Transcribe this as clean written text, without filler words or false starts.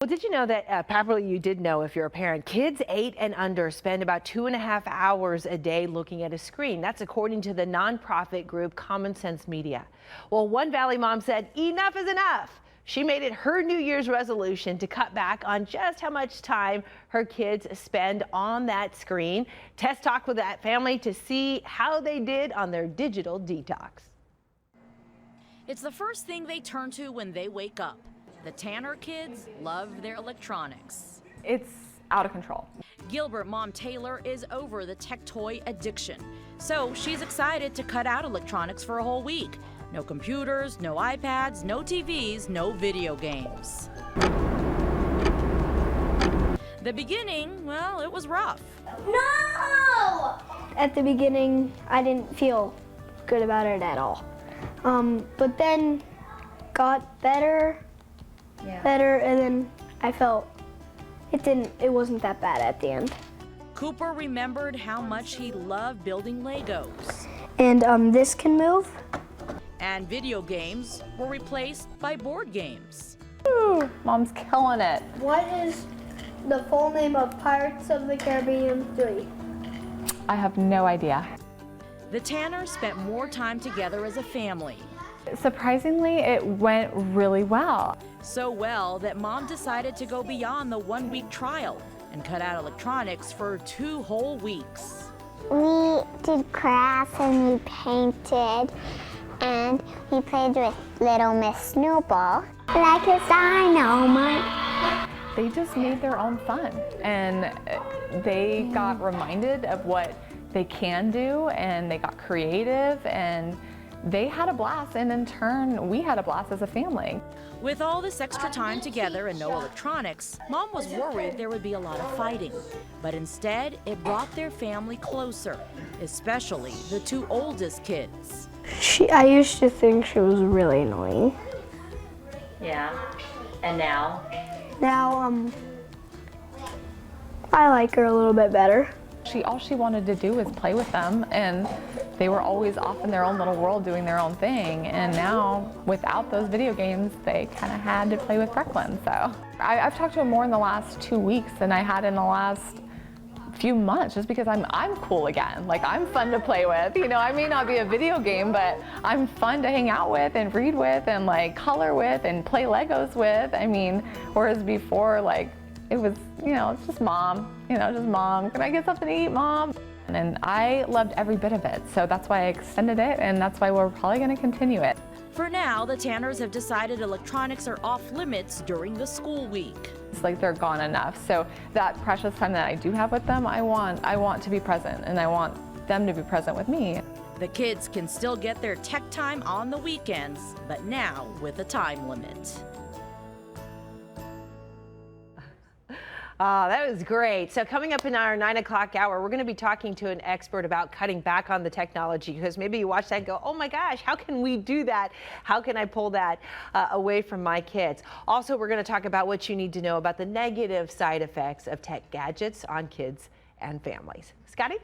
Well, did you know that, probably you did know if you're a parent, kids 8 and under spend about 2.5 hours a day looking at a screen. That's according to the nonprofit group Common Sense Media. Well, one Valley mom said enough is enough. She made it her New Year's resolution to cut back on just how much time her kids spend on that screen. Tess talked with that family to see how they did on their digital detox. It's the first thing they turn to when they wake up. The Tanner kids love their electronics. It's out of control. Gilbert mom Taylor is over the tech toy addiction. So she's excited to cut out electronics for a whole week. No computers, no iPads, no TVs, no video games. The beginning, well, it was rough. No! At the beginning, I didn't feel good about it at all. But then got better, and then I felt it wasn't that bad at the end. Cooper remembered how much he loved building Legos. And this can move. And video games were replaced by board games. Ooh, Mom's killing it. What is the full name of Pirates of the Caribbean 3? I have no idea. The Tanners spent more time together as a family. Surprisingly, it went really well. So well that mom decided to go beyond the 1-week trial and cut out electronics for 2 whole weeks. We did crafts and we painted and we played with Little Miss Snowball. Like a dynamite. They just made their own fun and they got reminded of what they can do and they got creative and they had a blast, and in turn, we had a blast as a family. With all this extra time together and no electronics, Mom was worried there would be a lot of fighting. But instead, it brought their family closer, especially the 2 oldest kids. I used to think she was really annoying. Yeah, and now? Now, I like her a little bit better. All she wanted to do was play with them, and they were always off in their own little world doing their own thing. And now, without those video games, they kind of had to play with Brecklin. So I've talked to him more in the last 2 weeks than I had in the last few months, just because I'm cool again. Like, I'm fun to play with. You know, I may not be a video game, but I'm fun to hang out with and read with and like color with and play Legos with. I mean, whereas before, like, it was, you know, it's just mom, just mom. Can I get something to eat, mom? And I loved every bit of it. So that's why I extended it, and that's why we're probably going to continue it. For now, the Tanners have decided electronics are off limits during the school week. It's like they're gone enough. So that precious time that I do have with them, I want to be present, and I want them to be present with me. The kids can still get their tech time on the weekends, but now with a time limit. That was great. So coming up in our 9 o'clock hour, we're going to be talking to an expert about cutting back on the technology, because maybe you watch that and go, oh my gosh, how can we do that? How can I pull that away from my kids? Also, we're going to talk about what you need to know about the negative side effects of tech gadgets on kids and families. Scotty?